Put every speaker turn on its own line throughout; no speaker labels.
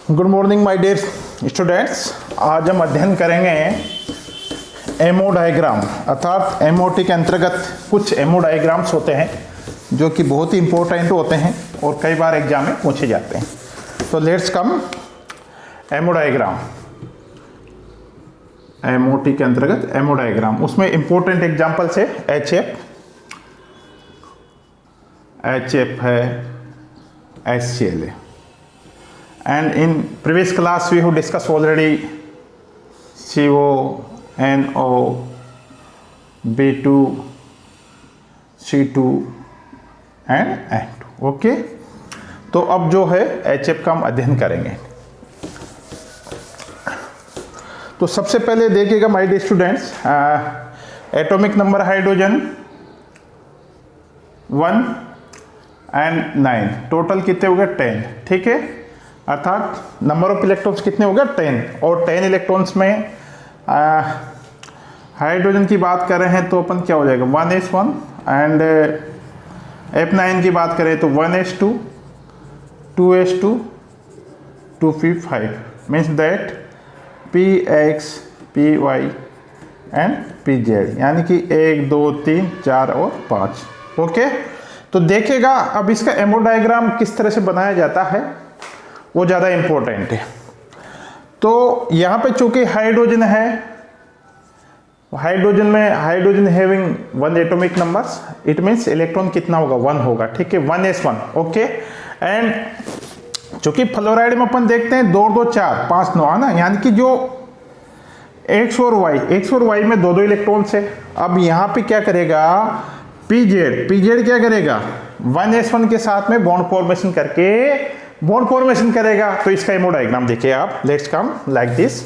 Good morning my dear students. आज हम अध्ययन करेंगे एमओ डायग्राम, अर्थात एमओटी के अंतर्गत कुछ एमओ डायग्राम्स होते हैं जो कि बहुत ही इंपॉर्टेंट होते हैं और कई बार एग्जाम में पूछे जाते हैं। तो let's come ammo diagram, MOT के अंतर्गत एमओ डायग्राम। उसमें इंपॉर्टेंट एग्जाम्पल्स है एचएफ है, HCl है। And in previous class we have discussed already CO, NO, B2, C2 and N2। Okay, तो अब जो है HF का हम अध्ययन करेंगे। तो सबसे पहले देखिएगा my dear students, atomic number hydrogen 1 and 9, total कितने हो गए 10। ठीक है, अर्थात नंबर ऑफ इलेक्ट्रॉन्स कितने हो गए 10, और 10 इलेक्ट्रॉन्स में हाइड्रोजन की बात कर रहे हैं तो अपन क्या हो जाएगा 1s1, एंड F9 की बात करें तो 1s2, 2s2, 2p5, means that px, py and pz, यानी कि 1 2 3 4 और 5। ओके, तो देखेगा अब इसका एमओ डायग्राम किस तरह से बनाया जाता है वो ज़्यादा इंपॉर्टेंट है। तो यहाँ पे चूंकि हाइड्रोजन है, हाइड्रोजन में hydrogen having 1 atomic numbers, it means electron कितना होगा 1 होगा। ठीक है, 1s1। ओके, एंड चूंकि फ्लोराइड में अपन देखते हैं 2 2 4 5 9 है ना, यानी कि जो x और y में 2 2 इलेक्ट्रॉन्स है। अब यहाँ पे क्या करेगा pz क्या करेगा 1s1 के साथ में बॉन्ड फॉर्मेशन करेगा। तो इसका एमओ डायग्राम देखिए आप, लेट्स कम लाइक दिस।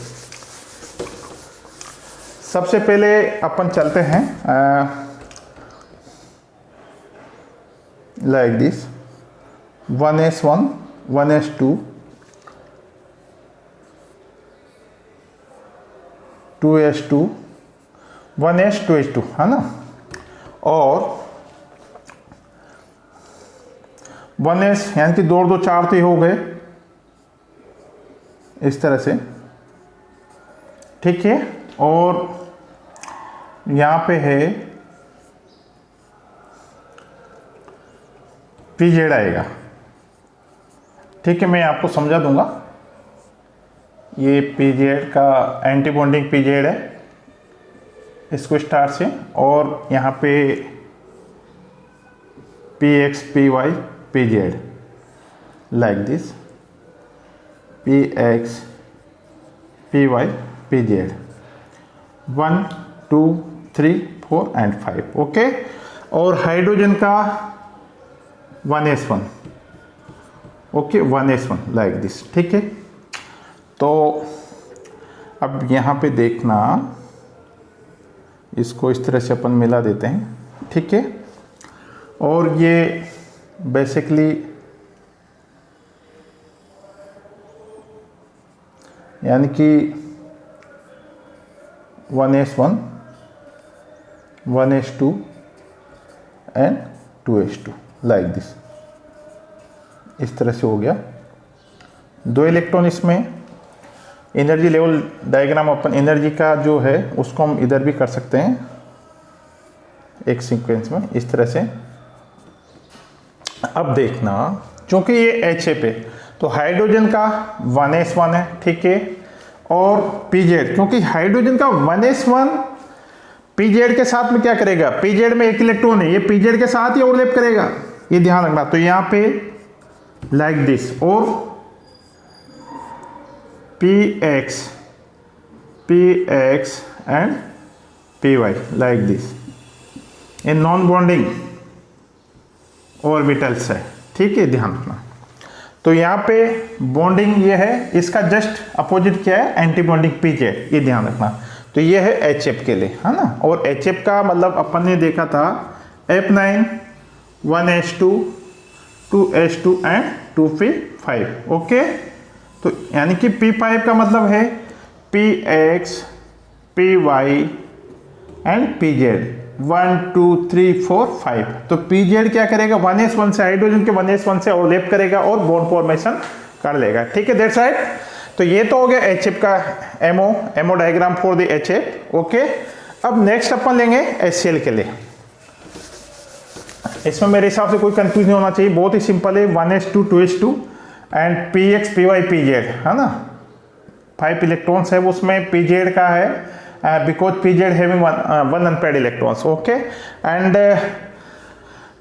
सबसे पहले अपन चलते हैं like this 1s1, 1s2, 2s2, 1s, 2s2 है ना, और 1s यानी कि 2 2 4 तो हो गए इस तरह से। ठीक है, और यहाँ पे है pz आएगा। ठीक है, मैं आपको समझा दूंगा। ये pz का एंटी बॉन्डिंग pz है, इसको स्टार से, और यहाँ पे px, py, pz like this, px, py, pz 1 2 3 4 and 5। Okay, और हाइड्रोजन का 1s1। Okay, 1s1 like this. ठीक है, तो अब यहाँ पे देखना, इसको इस तरह से अपन मिला देते हैं। ठीक है, और ये बेसिकली यानी कि 1s1, 1s2 and 2s2 like this, इस तरह से हो गया। 2 इलेक्ट्रॉन इसमें। एनर्जी लेवल डायग्राम अपन एनर्जी का जो है उसको हम इधर भी कर सकते हैं एक सीक्वेंस में इस तरह से। अब देखना, चूंकि ये HF है तो हाइड्रोजन का 1s1 है। ठीक है, और pz, क्योंकि हाइड्रोजन का 1s1 pz के साथ में क्या करेगा, pz में 1 इलेक्ट्रॉन है, ये pz के साथ ही ओवरलैप करेगा, ये ध्यान रखना। तो यहाँ पे लाइक दिस, और px and py like this in non bonding orbitals है। ठीक है, ध्यान रखना। तो यहाँ पे बॉन्डिंग ये है, इसका जस्ट अपोजिट क्या है एंटी बॉन्डिंग pz, ये ध्यान रखना। तो ये है HF के लिए, है ना, और HF का मतलब अपन ने देखा था F9, 1s2, 2s2 and 2p5। Okay, तो यानी कि p5 का मतलब है px, py एंड pz, 1 2 3 4 5। तो pz क्या करेगा 1s1 से, हाइड्रोजन के 1s1 से ओवरलैप करेगा और बॉन्ड फॉर्मेशन कर लेगा, ठीक है, दैट्स राइट। तो ये तो हो गया HF का ammo diagram for the HF। Okay, अब नेक्स्ट अपन लेंगे HCl के लिए। इसमें मेरे हिसाब से कोई कंफ्यूज नहीं होना चाहिए, बहुत ही सिंपल है, 1s2 2s2 and px py pz, है ना, 5 इलेक्ट्रॉन्स है उसमें, pz का है because pz having one unpaired electrons. Okay, and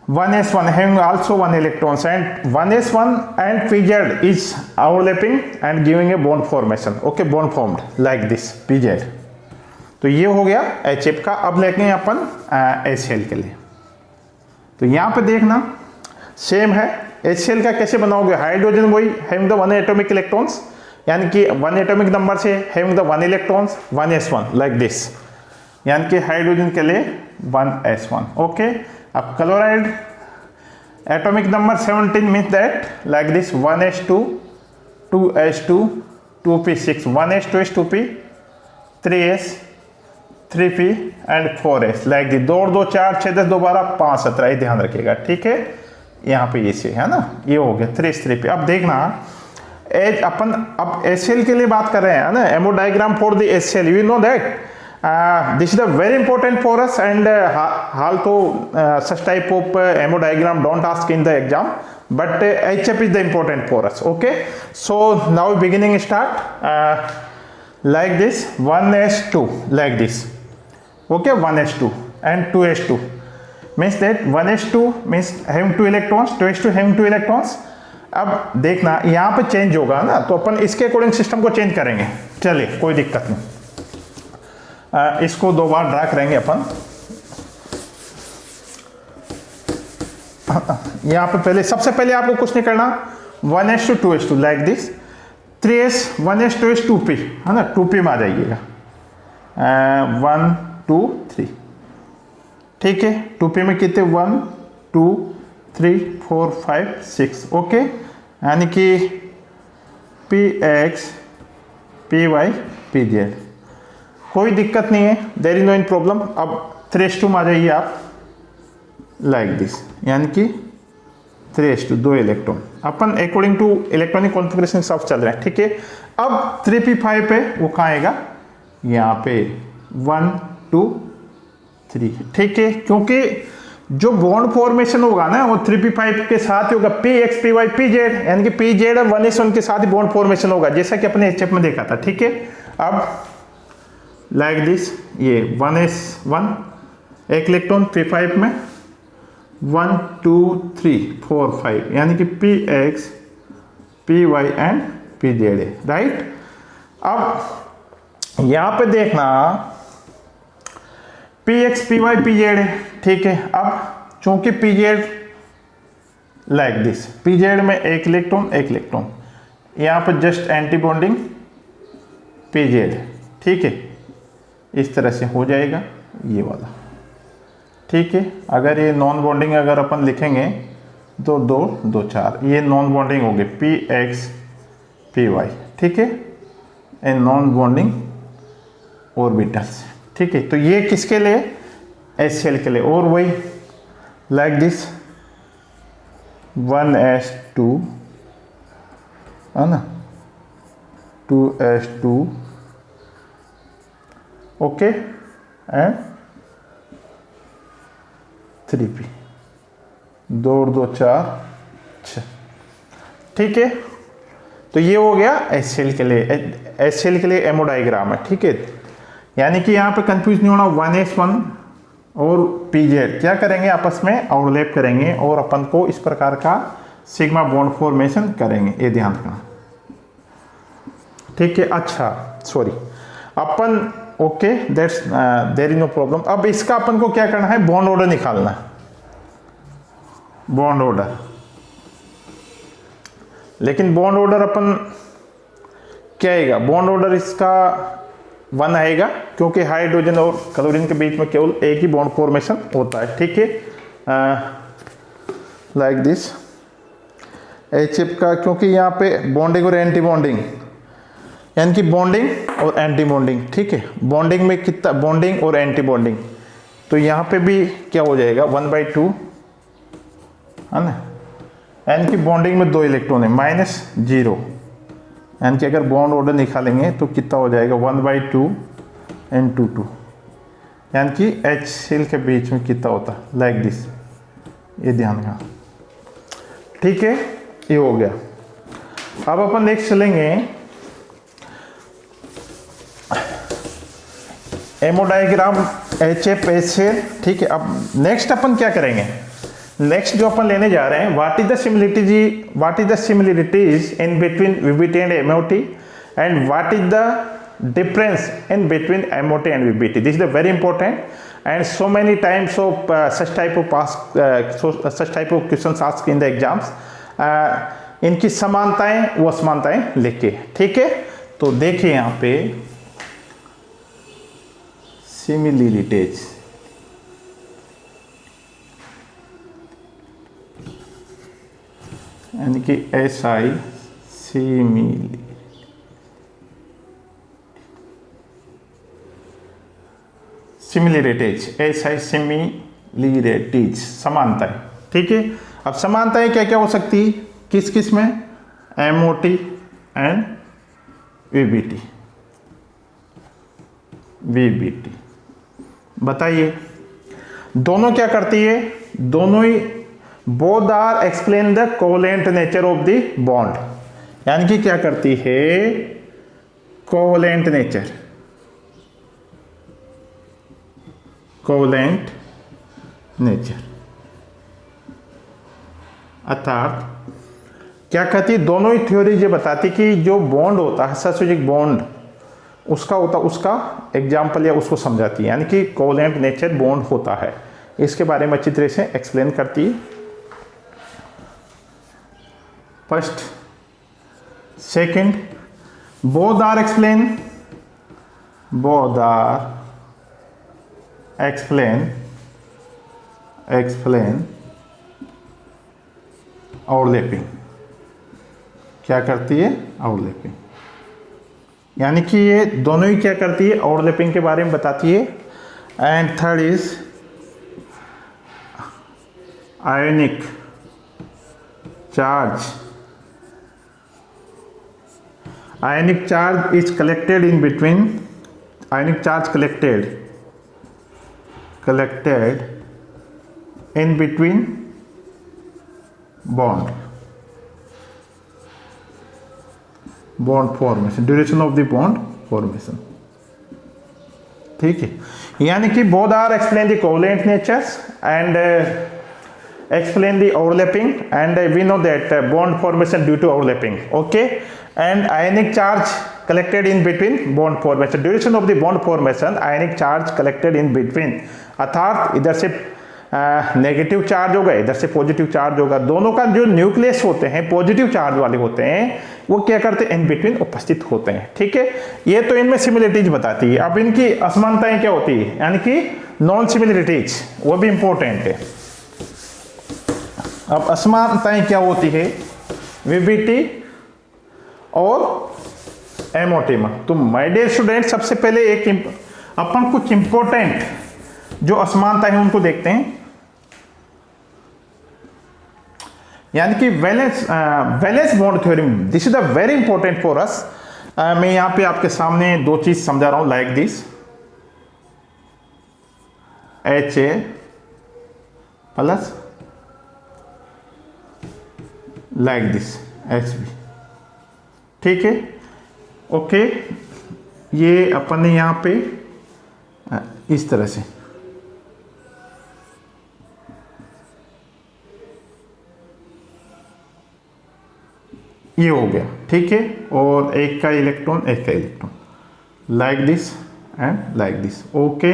1s1 having also 1 electrons, and 1s1 and pz is overlapping and giving a bond formation. Okay, bond formed like this pz। तो ये हो गया HF का। अब लेंगे अपन HCl के लिए। तो यहाँ पे देखना सेम है, HCl का कैसे बनाओगे, हाइड्रोजन वही हैविंग द 1 एटॉमिक इलेक्ट्रॉन्स, यानी कि 1 एटॉमिक नंबर से having the 1 electrons, 1s1 like this, यानी कि हाइड्रोजन के लिए 1s1। ओके, अब chloride atomic number 17 means that like this 1s2 2s2 2p6, 1s2s 2p 3s 3p and 4s like the, 2 2 4 6 10 2 12 5 17, ये ध्यान रखिएगा, ठीक है। यहाँ पे ये से है ना, ये हो गया 3p। अब देखना एज अपन अब HCl के लिए बात कर रहे हैं ना, ammo diagram for the HCl, you know that this is a very important for us, and although such type of MO diagram don't ask in the exam, but HF is the important for us. Okay, so now beginning start like this, 1s2 like this, okay, 1s2 and 2s2 means that 1s2 means having 2 electrons, 2s2 having 2 electrons। अब देखना यहाँ पे change होगा ना, तो अपन इसके according system को change करेंगे, चलिए कोई दिक्कत नहीं। इसको 2 बार ड्रा करेंगे अपन। यहाँ पे पहले सबसे पहले आपको कुछ नहीं करना, 1s2 2s2 like this, 3s 1s 2s 2p, है ना, 2p में आ जाइएगा, 1 2 3, ठीक है। 2p में कितने, 1 2 3 4 5 6। ओके, यानी कि px py pz, कोई दिक्कत नहीं है, there is no in problem. अब 3s2 में आ जाइए आप लाइक दिस, यानी कि 3s2 2 इलेक्ट्रॉन, अपन अकॉर्डिंग टू इलेक्ट्रॉनिक कॉन्फ़िगरेशन सब चल रहे हैं, ठीक है। अब 3p5 पे वो कहाँ आएगा, यहाँ पे 1 2 3, ठीक है, क्योंकि जो बॉन्ड फॉर्मेशन होगा ना वो 3p5 के साथ ही होगा, px py pz, यानी कि pz और 1s1 के साथ ही बॉन्ड फॉर्मेशन होगा, जैसा कि अपने HF में देखा था, ठीक है। अब लाइक दिस, ये 1s1 एक इलेक्ट्रॉन p5 में, 1 2 3 4 5, यानी कि px py एंड pz है, राइट। अब यहां पे देखना px py pz है, ठीक है। अब चूंकि pz लाइक दिस, pz में एक इलेक्ट्रॉन, यहां पे जस्ट एंटी बॉन्डिंग pz, ठीक है, इस तरह से हो जाएगा ये वाला, ठीक है। अगर ये नॉन बॉन्डिंग अगर अपन लिखेंगे तो 2 2 4, ये नॉन बॉन्डिंग हो गई px py, ठीक है, ए नॉन बॉन्डिंग ऑर्बिटल्स, ठीक है। तो ये किसके लिए, HCl के लिए, और वही लाइक दिस 1s2, है ना, 2s2, ओके, एंड 3p, 2 2 4 6, ठीक है। तो ये हो गया HCl के लिए, HCl के लिए एमओ डायग्राम है, ठीक है। यानी कि यहाँ पे कंफ्यूज नहीं होना, 1s1 और pz क्या करेंगे, आपस में ओवरलैप करेंगे और अपन को इस प्रकार का सिग्मा बॉन्ड फॉर्मेशन करेंगे, ये ध्यान रखना, ठीक है। अच्छा सॉरी, अपन okay, that's there is no problem. अब इसका अपन को क्या करना है, बॉन्ड ऑर्डर निकालना, बॉन्ड ऑर्डर। लेकिन बॉन्ड ऑर्डर अपन क्या आएगा, बॉन्ड ऑर्डर इसका 1 आएगा, क्योंकि हाइड्रोजन और क्लोरीन के बीच में केवल एक ही बॉन्ड फॉर्मेशन होता है, ठीक है, लाइक दिस। HF का क्योंकि यहाँ पे बॉन्डिंग और एंटी बॉन्डिंग, यानी कि बॉन्डिंग और एंटी बॉन्डिंग, ठीक है। बॉन्डिंग में कितना, बॉन्डिंग और एंटी बॉन्डिंग, तो यहाँ पे भी क्या हो जाएगा 1/2, है ना, यानी कि बॉन्डिंग में 2 इलेक्ट्रॉन है, -0, यानी कि अगर बॉन्ड ऑर्डर निकालेंगे तो कितना हो जाएगा 1/2 N2 यानी कि H सेल के बीच में कितना होता है लाइक दिस, ये ध्यान का। ठीक है, ये हो गया। अब अपन नेक्स्ट चलेंगे एमओ डायग्राम HF सेल। ठीक है, अब नेक्स्ट अपन क्या करेंगे, नेक्स्ट जो अपन लेने जा रहे हैं what is the similarities in between VBT and MOT and what is the difference in between MOT and VBT। This is the very important and so many times of such type of questions asked in the exams। इनकी समानताएं वो असमानताएं लिखे। ठीक है, तो देखिए यहाँ पे सिमिलरिटीज, यानी कि SI सिमिलरिटीज, SI सिमिलरिटीज समानताएं। ठीक है, अब समानताएं क्या क्या हो सकती है, किस किस में, MOT एंड VBT। बताइए दोनों क्या करती है, दोनों ही both are explain the covalent nature of the bond, यानी कि क्या करती है, कोवेलेंट नेचर, कोवेलेंट नेचर अर्थात क्या कहती है, दोनों ही थ्योरी ये बताती कि जो बॉन्ड होता है सब्स्टिट्यूटिव बॉन्ड उसका होता, उसका एग्जाम्पल या उसको समझाती है, यानी कि कोवेलेंट नेचर बॉन्ड होता है, इसके बारे में अच्छी तरह से एक्सप्लेन करती है। First, second, both are explain overlapping. क्या करती है, ओवरलैपिंग, यानी कि ये दोनों ही क्या करती है, ओवरलैपिंग के बारे में बताती है। And third is ionic charge is collected in between, ionic charge collected in between bond formation, duration of the bond formation। ठीक है, यानी कि both are explain the covalent natures and explain the overlapping, and we know that bond formation due to overlapping, okay, and ionic charge collected in between bond formation, duration of the bond formation, ionic charge collected in between, अर्थात इधर से negative charge होगा, इधर से positive charge होगा, दोनों का जो न्यूक्लियस होते हैं पॉजिटिव चार्ज वाले होते हैं, वो क्या करते हैं, इन बिटवीन उपस्थित होते हैं। ठीक है, ये तो इनमें सिमिलरिटीज बताती है। अब इनकी असमानताएं क्या होती है, यानी कि नॉन सिमिलरिटीज, वो भी इंपॉर्टेंट है। अब असमानताएं क्या होती है VBT और MOT में। तो माय डियर स्टूडेंट, सबसे पहले एक अपन कुछ इंपॉर्टेंट जो असमानताएं हैं उनको देखते हैं, यानी कि valence bond theory. This is the very important for us. मैं यहां पे आपके सामने दो चीज समझा रहा हूं, like this HA plus like this HB। ठीक है, ओके, ये अपन ने यहां पे इस तरह से ये हो गया। ठीक है, और एक का electron like this and like this, okay,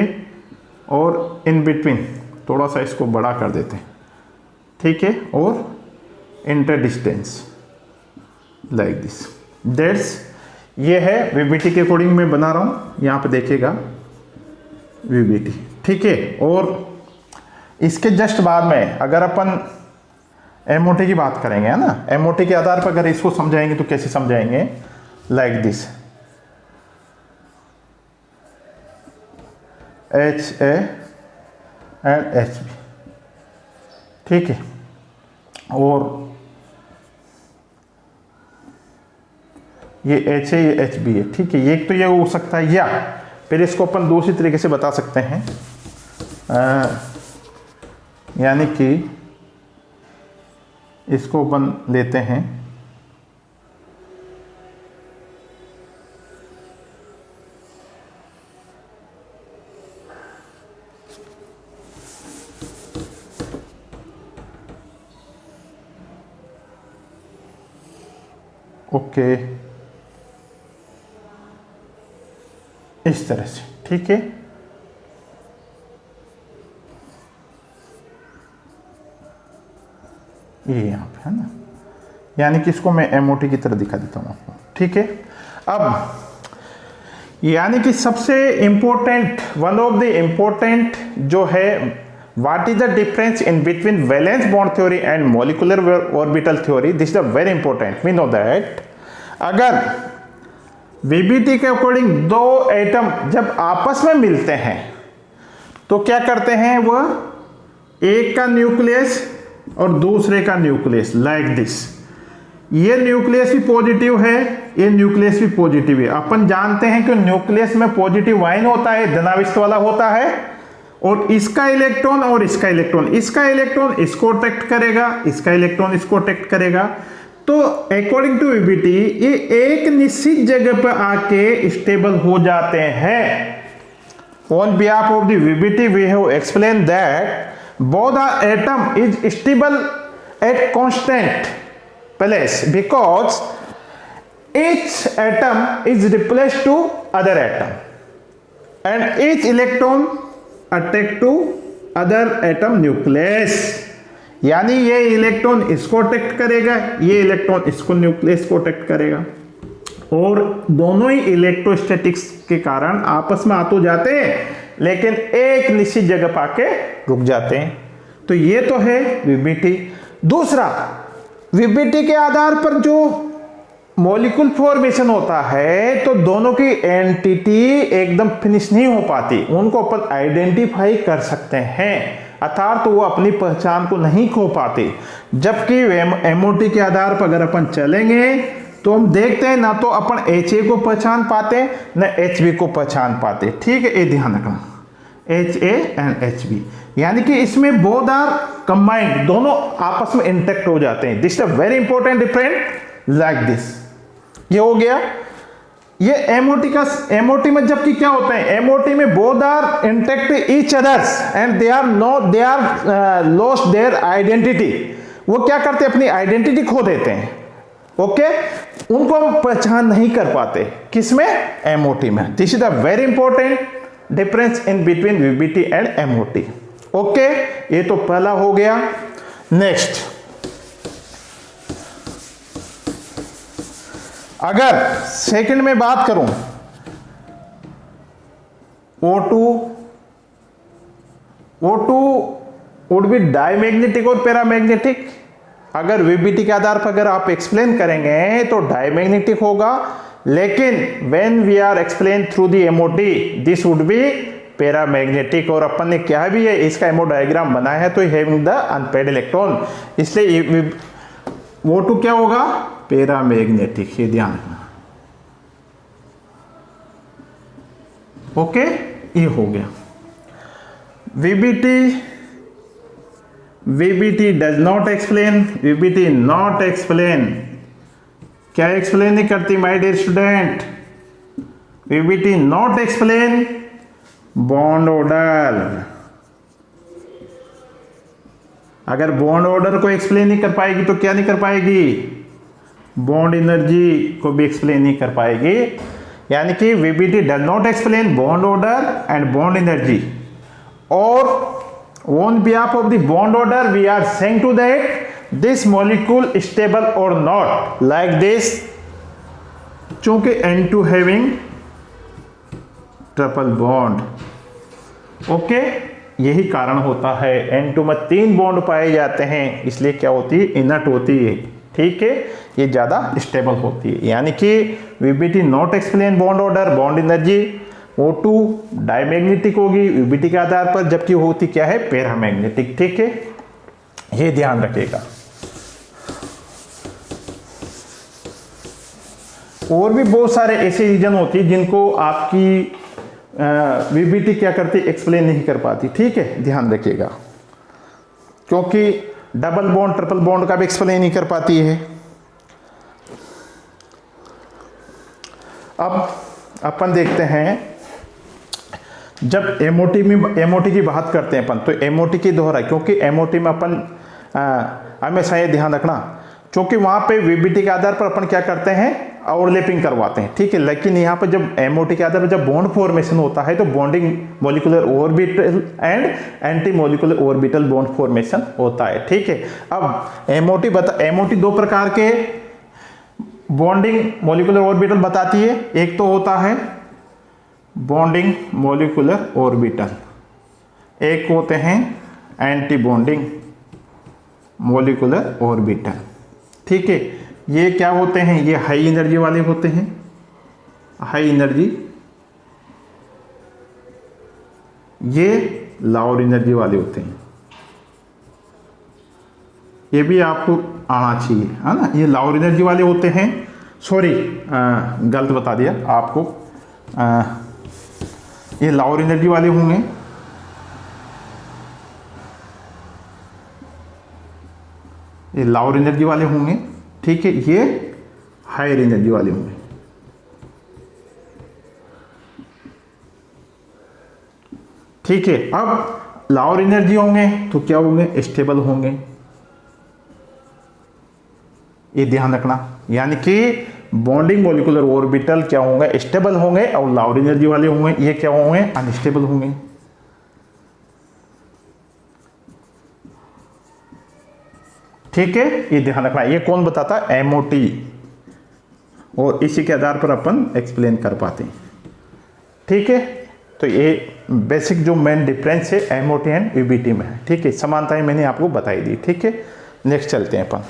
और इन बिटवीन थोड़ा सा इसको बड़ा कर देते हैं। ठीक है, और inter distance like this, that's ये है VBT के अकॉर्डिंग मैं बना रहा हूं, यहां पे देखिएगा VBT। ठीक है, और इसके जस्ट बाद में अगर अपन MOT की बात करेंगे, है ना, MOT के आधार पर अगर इसको समझाएंगे तो कैसे समझाएंगे, like this HA and HB। ठीक है, और ये H है, ये HB है, ठीक है। एक तो ये हो सकता है, या फिर इसको अपन दूसरी तरीके से बता सकते हैं, यानी कि इसको अपन लेते हैं ओके इस तरह से, ठीक है। ये यहाँ पे है ना, यानी कि इसको मैं MOT की तरह दिखा देता हूँ आपको, ठीक है। अब यानी कि सबसे important, one of the important जो है, what is the difference in between valence bond theory and molecular orbital theory, this is very important. We know that अगर VBT के अकॉर्डिंग दो एटम जब आपस में मिलते हैं तो क्या करते हैं, वह एक का न्यूक्लियस और दूसरे का न्यूक्लियस लाइक दिस, ये न्यूक्लियस भी पॉजिटिव है, ये न्यूक्लियस भी पॉजिटिव है। अपन जानते हैं कि न्यूक्लियस में पॉजिटिव आयन होता है, धनावेश वाला होता है, और इसका इलेक्ट्रॉन और इसका इलेक्ट्रॉन, इसका इलेक्ट्रॉन इसको अट्रैक्ट करेगा, इसका इलेक्ट्रॉन इसको अट्रैक्ट करेगा। तो अकॉर्डिंग टू VBT ये एक निश्चित जगह पर आके स्टेबल हो जाते हैं। On behalf of the VBT we have explain that both the atom is stable at constant place because each atom is replaced to other atom and each electron attack to other atom nucleus, यानी ये electron इसको attract करेगा, ये electron इसको nucleus को attract करेगा, और दोनों ही इलेक्ट्रोस्टैटिक्स के कारण आपस में आ तो जाते हैं लेकिन एक निश्चित जगह पाके रुक जाते हैं। तो ये तो है VBT। दूसरा, VBT के आधार पर जो मॉलिक्यूल फॉर्मेशन होता है तो दोनों की एंटिटी एकदम फिनिश नहीं हो पाती, उनको अपन आइडेंटिफाई कर सकते हैं, अर्थात तो वो अपनी पहचान को नहीं खो पाते। जबकि MOT के आधार पर अगर अपन चलेंगे तो हम देखते हैं ना तो अपन HA को पहचान पाते न HB को पहचान पाते, ठीक है। ये ध्यान रखना, HA एंड HB, यानी कि इसमें बोथ आर कंबाइंड, दोनों आपस में इंटैक्ट हो जाते हैं। This is a very important different like this. ये हो गया ये MOT का। MOT में जबकि क्या होता है, MOT में both are intact each others and they are lost their identity. वो क्या करते हैं, अपनी आइडेंटिटी खो देते हैं, ओके, उनको हम पहचान नहीं कर पाते। किसमें, MOT में। This is the very important difference in between VBT and MOT, okay. ये तो पहला हो गया। नेक्स्ट, अगर सेकंड में बात करूं, O2 वुड बी डायमैग्नेटिक और पैरामैग्नेटिक। अगर VBT के आधार पर अगर आप एक्सप्लेन करेंगे तो डायमैग्नेटिक होगा, लेकिन when we are explain through the MOT this would be paramagnetic. और अपन ने क्या भी है इसका MO डायग्राम बनाया है, तो हैविंग द अनपेयर्ड इलेक्ट्रॉन, इसलिए O2 क्या होगा, पैरामैग्नेटिक। ये ध्यान रखना, ओके। ये हो गया VBT does not explain, VBT not explain. क्या एक्सप्लेन नहीं करती my dear student, VBT not explain bond order. अगर बॉन्ड ऑर्डर को एक्सप्लेन नहीं कर पाएगी तो क्या नहीं कर पाएगी, बॉन्ड एनर्जी को भी एक्सप्लेन नहीं कर पाएगी। यानी कि VBT does not explain bond order and bond energy. और on behalf of the bond order we are saying to that this molecule stable or not, like this, चूंकि N2 having triple bond, okay. यही कारण होता है, N2 में 3 bond पाए जाते हैं, इसलिए क्या होती है, इनर्ट होती है, ठीक है, ये ज्यादा स्टेबल होती है। यानी कि VBT not explain bond order, bond energy. O2 diamagnetic होगी VBT के आधार पर, जबकि होती क्या है, पैरामैग्नेटिक, ठीक है। ये ध्यान रखिएगा। और भी बहुत सारे ऐसे रीजन होती है जिनको आपकी वीबीटी क्या करती, एक्सप्लेन नहीं कर पाती। ठीक है, ध्यान रखिएगा, क्योंकि डबल बॉन्ड ट्रिपल बॉन्ड का भी एक्सप्लेन नहीं कर पाती है। अब अपन देखते हैं, जब एमओटी की बात करते हैं अपन, तो एमओटी की दोहरा, क्योंकि एमओटी में अपन हमेशा ये ध्यान रखना, क्योंकि वहां पे वीबीटी के आधार पर अपन क्या करते हैं, ओवरलैपिंग करवाते हैं। ठीक है, लेकिन यहाँ पर जब एमओटी के आधार पर जब बॉन्ड फॉर्मेशन होता है तो bonding molecular orbital and anti molecular orbital bond formation होता है। ठीक है, अब एमओटी दो प्रकार के बॉन्डिंग मॉलिक्यूलर ऑर्बिटल बताती है। एक तो होता है बॉन्डिंग मॉलिक्यूलर ऑर्बिटल, एक होते हैं एंटी बॉन्डिंग मॉलिक्यूलर ऑर्बिटल। ठीक है, ये क्या होते हैं, ये हाई एनर्जी वाले होते हैं, हाई एनर्जी, ये लोअर एनर्जी वाले होते हैं। ये भी आपको आना चाहिए, है ना। ये लोअर एनर्जी वाले होते हैं, सॉरी गलत बता दिया आपको, ये लोअर एनर्जी वाले होंगे, ये लोअर एनर्जी वाले होंगे। ठीक है, ये हायर एनर्जी वाले होंगे। ठीक है, अब लोअर एनर्जी होंगे तो क्या होंगे, स्टेबल होंगे, ये ध्यान रखना। यानी कि बॉन्डिंग मॉलिक्यूलर ऑर्बिटल क्या होंगे, स्टेबल होंगे, और लोअर एनर्जी वाले होंगे ये क्या होंगे, अनस्टेबल होंगे। ठीक है, ये ध्यान रखना। ये कौन बताता है, एमओटी, और इसी के आधार पर अपन एक्सप्लेन कर पाते हैं। ठीक है, तो ये बेसिक जो मेन डिफरेंस है एमओटी एंड वीबीटी में है। ठीक है, समानताएं मैंने आपको बताई दी। ठीक है, नेक्स्ट चलते हैं अपन।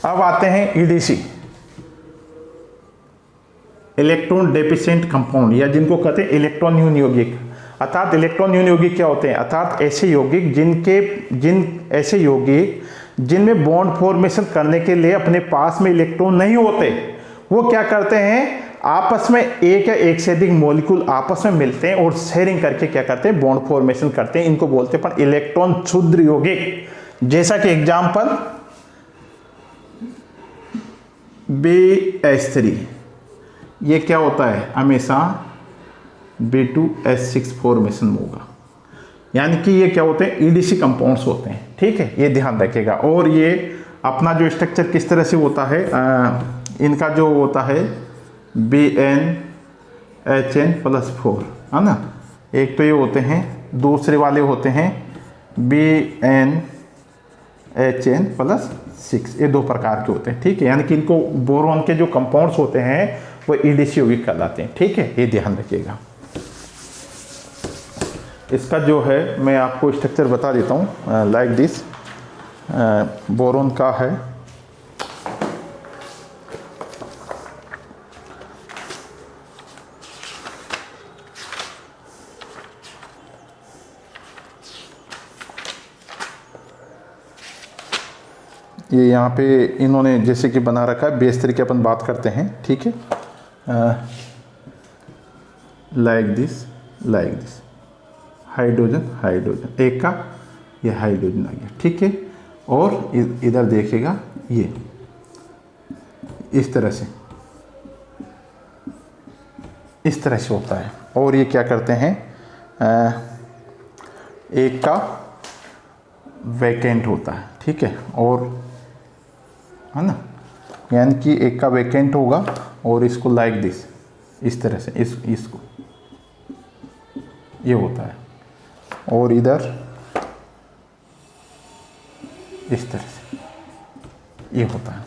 अब आते हैं ईडीसी, इलेक्ट्रॉन डेफिशिएंट कंपाउंड, या जिनको कहते हैं इलेक्ट्रॉन न्यून यौगिक। अर्थात इलेक्ट्रॉन न्यून यौगिक क्या होते हैं, अर्थात ऐसे यौगिक जिनमें बॉन्ड फॉर्मेशन करने के लिए अपने पास में इलेक्ट्रॉन नहीं होते, वो क्या करते हैं, आपस में एक या एक से अधिक मॉलिक्यूल आपस में मिलते हैं और शेयरिंग करके क्या करते हैं, बॉन्ड फॉर्मेशन करते हैं। इनको बोलते हैं अपन इलेक्ट्रॉन क्षुद्र यौगिक। जैसा कि एग्जाम्पल BH3, ये क्या होता है, हमेशा B2H6 फॉर्मेशन होगा। यानी कि ये क्या होते हैं, ईडीसी कंपाउंड्स होते हैं। ठीक है, ये ध्यान रखिएगा। और ये अपना जो स्ट्रक्चर किस तरह से होता है, इनका जो होता है BnHn+4, है ना। एक तो ये होते हैं, दूसरे वाले होते हैं BnHn+6, ये दो प्रकार के होते हैं। ठीक है, यानी कि इनको बोरॉन के जो कंपाउंड्स होते हैं वो ईडीसी यौगिक कहलाते हैं। ठीक है, ये ध्यान रखिएगा। इसका जो है मैं आपको स्ट्रक्चर बता देता हूँ, लाइक दिस, बोरॉन का है, ये यहाँ पे इन्होंने जैसे कि बना रखा है, बेस तरीके अपन बात करते हैं। ठीक है, लाइक दिस, हाइड्रोजन एक का ये हाइड्रोजन आ गया। ठीक है, और इधर देखिएगा ये इस तरह से होता है। और ये क्या करते हैं, एक का वैकेंट होता है। ठीक है, और है ना, यानी कि एक का वैकेंट होगा और इसको लाइक दिस, इस तरह से इसको ये होता है, और इधर इस तरह से ये होता है।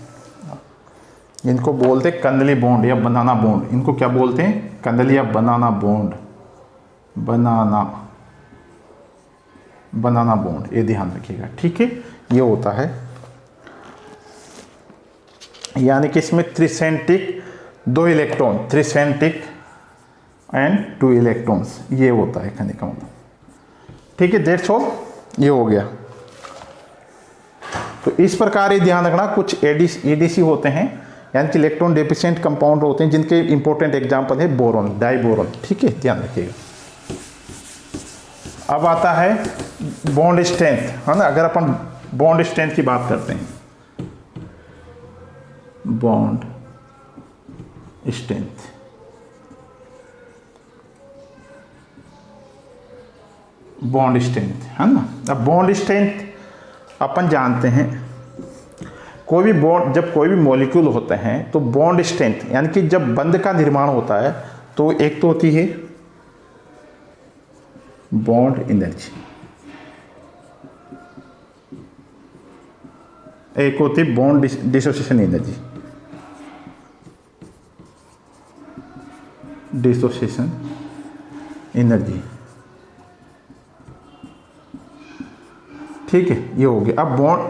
इनको बोलते हैं कंडली बॉन्ड या बनाना बॉन्ड। इनको क्या बोलते हैं, कंडली या बनाना बॉन्ड, बनाना बॉन्ड, ये ध्यान रखिएगा। ठीक है, ये होता है, यानी कि इसमें त्रिसेंटिक 2 इलेक्ट्रॉन, त्रिसेंटिक एंड 2 इलेक्ट्रॉन्स, ये होता है कहने का मतलब। ठीक है, दैट्स ऑल, ये हो गया। तो इस प्रकार ये ध्यान रखना, कुछ एडीसी होते हैं यानी कि इलेक्ट्रॉन डेफिशिएंट कंपाउंड होते हैं, जिनके इंपॉर्टेंट एग्जांपल है बोरोन, डाइबोरोन। ठीक है, ध्यान रखिएगा। अब आता है बॉन्ड स्ट्रेंथ, है ना। अगर अपन बॉन्ड स्ट्रेंथ की बात करते हैं, बॉन्ड स्ट्रेंथ, बॉन्ड स्ट्रेंथ, है ना। अब बॉन्ड स्ट्रेंथ अपन जानते हैं, कोई भी बॉन्ड, जब कोई भी मॉलिक्यूल होते हैं तो बॉन्ड स्ट्रेंथ यानी कि जब बंध का निर्माण होता है तो एक तो होती है बॉन्ड एनर्जी, एक होती है bond dissociation energy, dissociation energy. ठीक है, ये हो गया। अब बॉन्ड,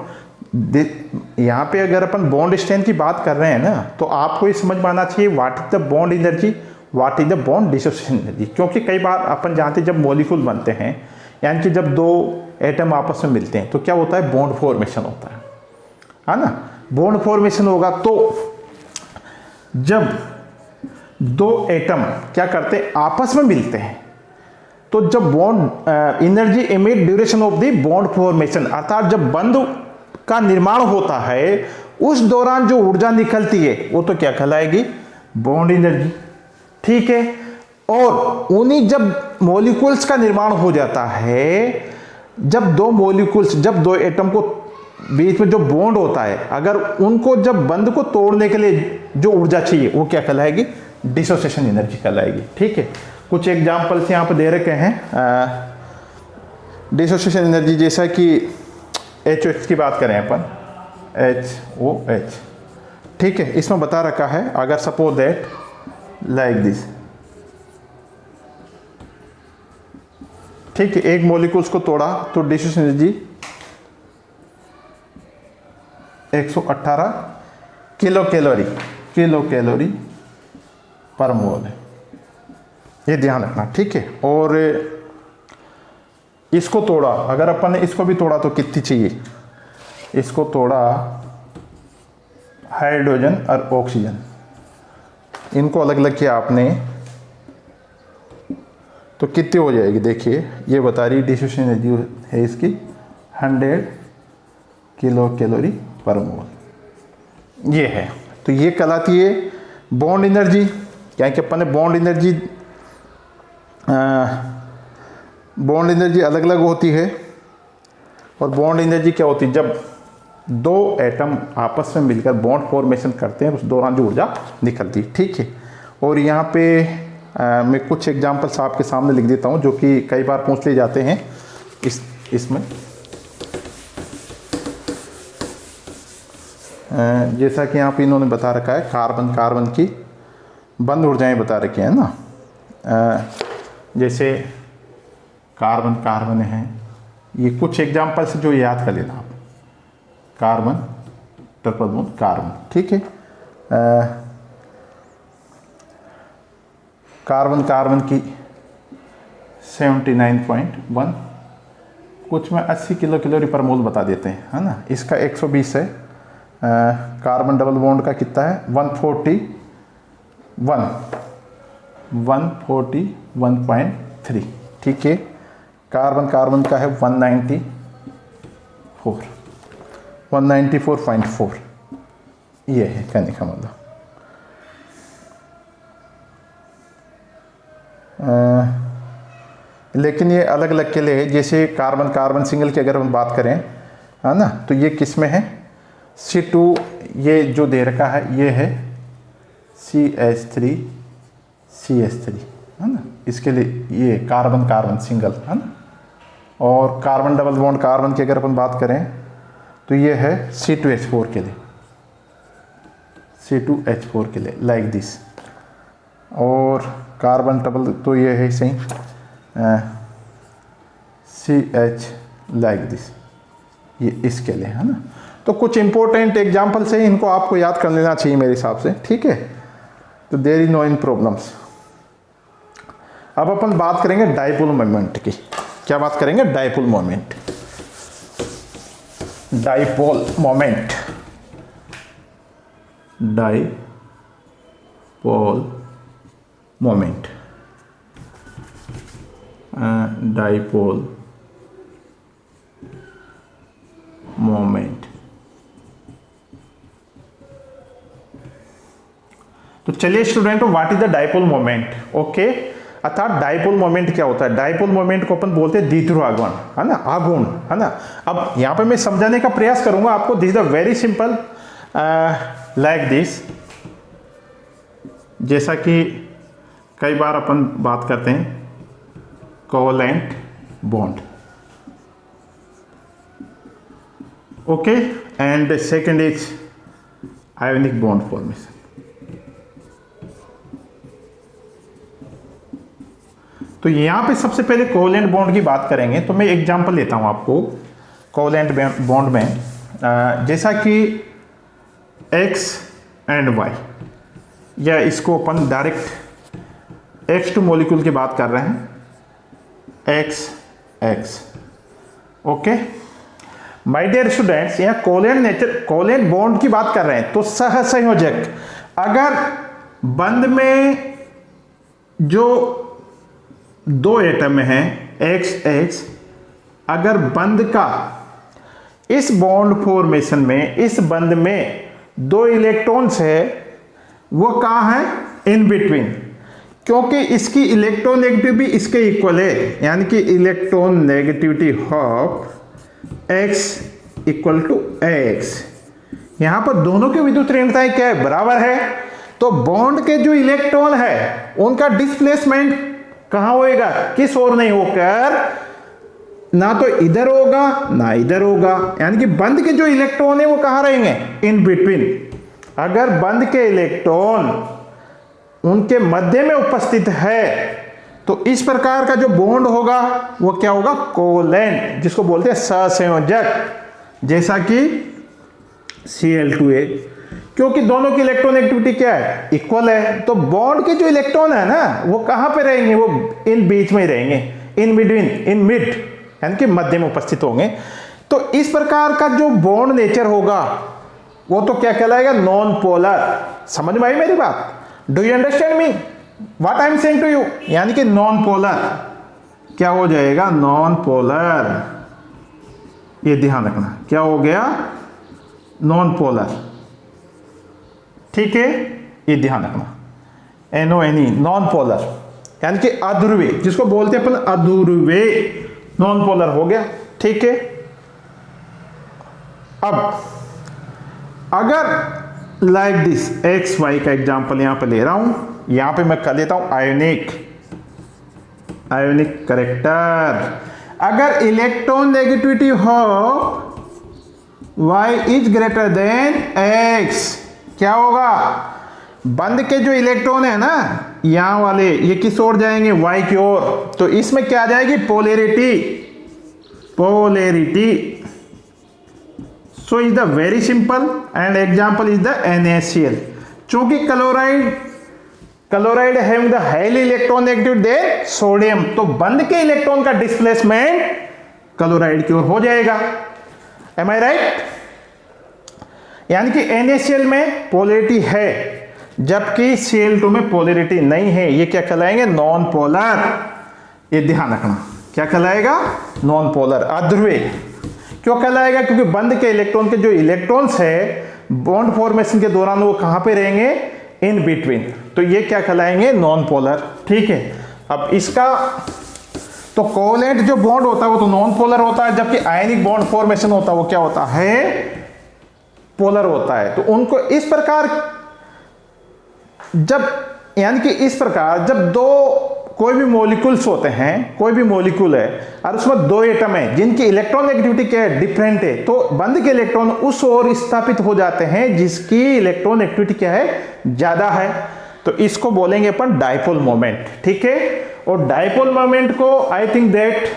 यहाँ पे अगर अपन बॉन्ड स्ट्रेंथ की बात कर रहे हैं ना, तो आपको ये समझ में आना चाहिए what is the bond energy, what is the bond dissociation energy. क्योंकि कई बार अपन जानते हैं जब मॉलिक्यूल बनते हैं यानी कि जब दो एटम आपस में मिलते हैं तो क्या होता है, बॉन्ड फॉर्मेशन होता है ना। बॉन्ड फॉर्मेशन होगा तो जब दो एटम क्या करते हैं, आपस में मिलते हैं, तो जब bond energy emit duration of the bond formation, अर्थात जब बंध का निर्माण होता है उस दौरान जो ऊर्जा निकलती है वो तो क्या कहलाएगी, बॉन्ड एनर्जी। ठीक है, और उन्हीं जब मॉलिक्यूल्स का निर्माण हो जाता है, जब दो मॉलिक्यूल्स, जब दो एटम को बीच में जो बॉन्ड होता है, अगर उनको जब बंध को तोड़ने के लिए जो ऊर्जा चाहिए वो क्या कहलाएगी, डिसोसिएशन एनर्जी कहलाएगी। ठीक है, कुछ एग्जांपल्स यहाँ पर दे रखे हैं डिसोसिएशन एनर्जी, जैसा कि HOH की बात करें अपन, HOH। ठीक है, इसमें बता रखा है अगर सपोज दैट लाइक दिस। ठीक है, एक मॉलिक्यूल्स को तोड़ा तो डिसोसिएशन एनर्जी 118 किलो कैलोरी पर मोल है, ये ध्यान रखना। ठीक है, और इसको तोड़ा, अगर अपन ने इसको भी तोड़ा तो कितनी चाहिए, इसको तोड़ा हाइड्रोजन और ऑक्सीजन, इनको अलग अलग किया आपने तो कितनी हो जाएगी, देखिए ये बता रही डिसोसिएशन एनर्जी है इसकी 100 किलो कैलोरी पर मोल, ये है। तो ये कहलाती है बॉन्ड एनर्जी, क्या कि अपन ने बॉन्ड एनर्जी अलग अलग होती है। और बॉन्ड एनर्जी क्या होती है, जब दो एटम आपस में मिलकर बॉन्ड फॉर्मेशन करते हैं उस दौरान जो ऊर्जा निकलती है। ठीक है, और यहाँ पे मैं कुछ एग्जांपल्स आपके सामने लिख देता हूँ जो कि कई बार पूछ लिए जाते हैं इसमें। जैसा कि यहाँ पे इन्होंने बता रखा है कार्बन की बंद ऊर्जाएं बता रखी हैं ना, जैसे कार्बन है, ये कुछ एग्जांपल्स जो याद कर लेना आप, कार्बन ट्रिपल बॉन्ड कार्बन। ठीक है, कार्बन की 79.1, कुछ में 80 किलो कैलोरी पर मोल बता देते हैं, है ना। इसका 120 है। कार्बन डबल बॉन्ड का कितना है, 141.3। ठीक है, कार्बन का है 194.4, ये है कहने का मतलब। लेकिन ये अलग अलग के लिए है, जैसे कार्बन सिंगल की अगर हम बात करें, है ना, तो ये किस में है, C2, ये जो दे रखा है ये है CH3, है ना, इसके लिए ये कार्बन सिंगल, है ना। और कार्बन डबल बॉन्ड कार्बन की अगर अपन बात करें तो ये है C2H4 के लिए, लाइक दिस। और कार्बन डबल तो ये है सही CH लाइक दिस, ये इसके लिए, है ना। तो कुछ इंपॉर्टेंट एग्जाम्पल्स है, इनको आपको याद कर लेना चाहिए मेरे हिसाब से। ठीक है, तो there is no in problems. अब अपन बात करेंगे डाइपोल मोमेंट की। क्या बात करेंगे, dipole moment. Dipole moment, dipole moment, dipole moment. तो चलिए student, what is the dipole moment? Okay, अर्थात डाइपोल मोमेंट क्या होता है? डाइपोल मोमेंट को अपन बोलते हैं द्विध्रुव आघूर्ण, है ना, आघूर्ण, है ना। अब यहां पे मैं समझाने का प्रयास करूंगा आपको। This is the very simple, like this. जैसा कि कई बार अपन बात करते हैं covalent bond, okay, and second is ionic bond formation. तो यहां पे सबसे पहले कोवेलेंट बॉन्ड की बात करेंगे, तो मैं एग्जांपल लेता हूं आपको कोवेलेंट बॉन्ड में। जैसा कि X एंड Y, या इसको अपन डायरेक्ट X2 मॉलिक्यूल की बात कर रहे हैं, X, okay. My dear students, यहाँ कोवेलेंट बॉन्ड की बात कर रहे हैं, तो सहसंयोजक, अगर बंध में जो दो एटम हैं X, अगर बंध का इस बॉन्ड फॉर्मेशन में, इस बंध में दो इलेक्ट्रॉन्स है, वो कहाँ है? इन बिटवीन, क्योंकि इसकी इलेक्ट्रॉन नेगेटिविटी इसके इक्वल है, यानी कि electron negativity of X equal to X। यहां पर दोनों की विद्युत ऋणात्मकताएं क्या है? बराबर है। तो बॉन्ड के जो इलेक्ट्रॉन है उनका डिस्प्लेसमेंट कहां होएगा? किस ओर नहीं होकर, ना तो इधर होगा ना इधर होगा, यानी कि बंध के जो इलेक्ट्रॉन है वो कहां रहेंगे? In between. अगर बंध के इलेक्ट्रॉन उनके मध्य में उपस्थित है तो इस प्रकार का जो बॉन्ड होगा वो क्या होगा? कोवेलेंट, जिसको बोलते हैं सहसंयोजक, जैसा कि Cl2a, क्योंकि दोनों की इलेक्ट्रॉन एक्टिविटी क्या है? इक्वल है। तो बॉन्ड के जो इलेक्ट्रॉन है ना, वो कहां पे रहेंगे? वो इन बीच में ही रहेंगे, इन बिटवीन, इन मिड, यानी कि मध्य में उपस्थित होंगे। तो इस प्रकार का जो बॉन्ड नेचर होगा वो तो क्या कहलाएगा? Non polar. समझ में आई मेरी बात? Do you understand me what I am saying to you? यानी कि नॉन पोलर क्या हो जाएगा? Non polar. ये ध्यान रखना, क्या हो गया? नॉन पोलर, ठीक है, ये ध्यान रखना। NONE, नॉन पोलर, यानी कि अध्रुवीय, जिसको बोलते हैं अपन अध्रुवीय, नॉन पोलर हो गया, ठीक है। अब अगर लाइक दिस XY का एग्जांपल यहां पे ले रहा हूं, यहां पे मैं कर लेता हूं आयोनिक करेक्टर। अगर इलेक्ट्रॉन नेगेटिविटी हो Y is greater than X, क्या होगा? बंध के जो इलेक्ट्रॉन है ना, यहां वाले, ये किस ओर जाएंगे? Y की ओर। तो इसमें क्या आ जाएगी? Polarity. So is the very simple and example is the NaCl। चूंकि chloride having the highly electron negative than sodium, तो बंध के इलेक्ट्रॉन का डिस्प्लेसमेंट क्लोराइड की ओर हो जाएगा। एम आई राइट? यानी कि NaCl में पोलैरिटी है, जबकि Cl2 में पोलैरिटी नहीं है। ये क्या कहलाएंगे? Non polar. ये ध्यान रखना, क्या कहलाएगा? नॉन पोलर, अध्रुवीय। क्यों कहलाएगा? क्योंकि बंध के इलेक्ट्रॉन के जो इलेक्ट्रॉन्स है बॉन्ड फॉर्मेशन के दौरान वो कहां पे रहेंगे? In between. तो ये क्या कहलाएंगे? नॉन पोलर, ठीक है। अब इसका तो कोवेलेंट जो बॉन्ड होता है वो तो नॉन पोलर होता है, जबकि आयनिक बॉन्ड फॉर्मेशन होता है वो क्या होता है? पोलर होता है। तो उनको इस प्रकार, जब, यानी कि इस प्रकार जब दो कोई भी मॉलिक्यूल्स होते हैं, कोई भी मॉलिक्यूल है और उसमें दो एटम है जिनकी इलेक्ट्रॉन नेगेटिविटी क्या है? डिफरेंट है, तो बंध के इलेक्ट्रॉन उस ओर स्थापित हो जाते हैं जिसकी इलेक्ट्रॉन नेगेटिविटी क्या है? ज्यादा है। तो इसको बोलेंगे अपन डाइपोल मोमेंट, ठीक है। और डाइपोल मोमेंट को आई थिंक दैट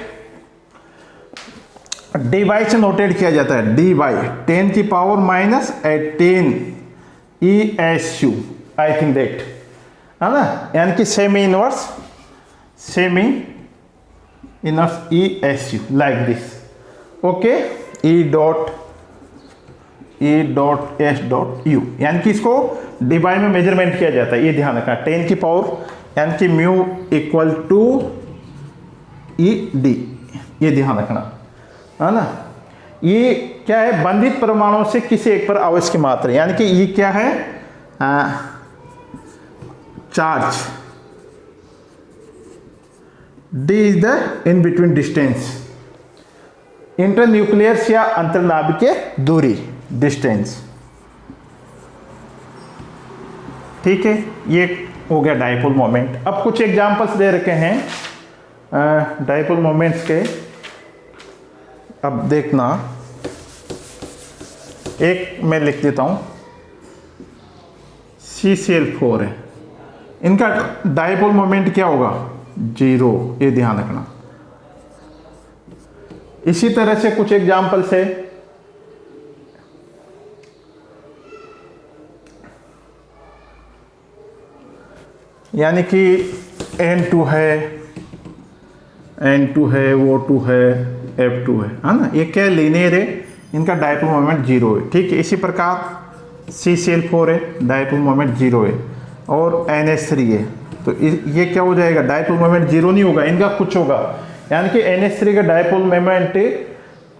dy से नोटेट किया जाता है, dy 10⁻⁻18 ESU, I think that, है ना, यानी कि semi inverse ESU, like this, okay. E E dot S dot U, यानी कि इसको डिवाई में मेजरमेंट किया जाता है, ये ध्यान रखना। 10 की पावर यानी कि mu equal to E D, ये ध्यान रखना है ना। ये क्या है, बंधित परमाणुओं से किसी एक पर आवेश की मात्रा, यानी कि ये क्या है, charge, D is the in between distance, internucleus या अंतर्नाभिकीय दूरी, डिस्टेंस। ठीक है, ये हो गया डाइपोल मोमेंट। अब कुछ एग्जांपल्स दे रखे हैं डाइपोल मोमेंट्स के। अब देखना, एक मैं लिख देता हूं, CCl4 है, इनका डाइपोल मोमेंट क्या होगा, 0, ये ध्यान रखना। इसी तरह से कुछ एग्जांपल्स है, यानी कि N2 है, N2 है, O2 है, F2 है ना, ये क्या लीनियर है, इनका डाइपोल मोमेंट 0 है। ठीक है, इसी प्रकार CCl4 है, डाइपोल मोमेंट 0 है, और NH3 है, तो ये क्या हो जाएगा, डाइपोल मोमेंट 0 नहीं होगा, इनका कुछ होगा, यानी कि NH3 का डाइपोल मोमेंट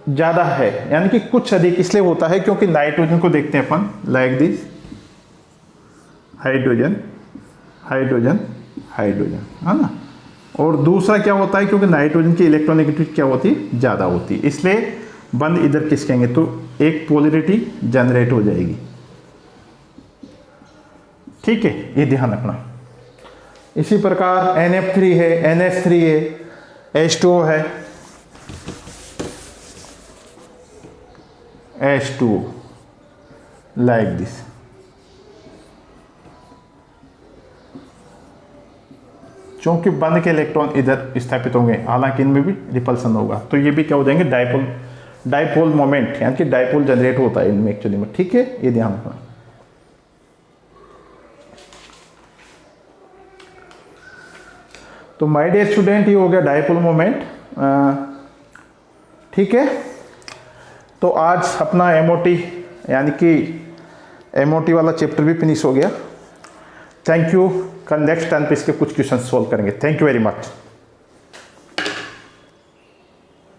ज़्यादा है, यानी कि कुछ अधिक इसलिए होता है क्योंकि नाइट्रोजन को देखते हैं अपन, like this, hydrogen hydrogen hydrogen, है ना। और दूसरा क्या होता है, क्योंकि नाइट्रोजन की इलेक्ट्रोनेगेटिविटी क्या होती है, ज़्यादा होती है, इसलिए बंद इधर खिसकेंगे तो एक पोलरिटी जनरेट हो जाएगी। ठीक है, ये ध्यान रखना। इसी प्रकार NF3 है, NH3 है, H2O है, H2O, लाइक दिस। क्योंकि बंद के इलेक्ट्रॉन इधर स्थापित होंगे, हालांकि इनमें भी रिपल्सन होगा, तो ये भी क्या हो जाएंगे, डाइपोल मोमेंट, यानी कि डाइपोल जनरेट होता है इनमें एक्चुअली में। ठीक है, ये ध्यान रखना। तो माय डियर स्टूडेंट, ये हो गया डाइपोल मोमेंट। ठीक है, तो आज अपना MOT यानी कि MOT वाला चैप्टर भी फिनिश हो गया। Thank you. कल नेक्स्ट टाइम पे इसके कुछ क्वेश्चन सॉल्व करेंगे। Thank you very much.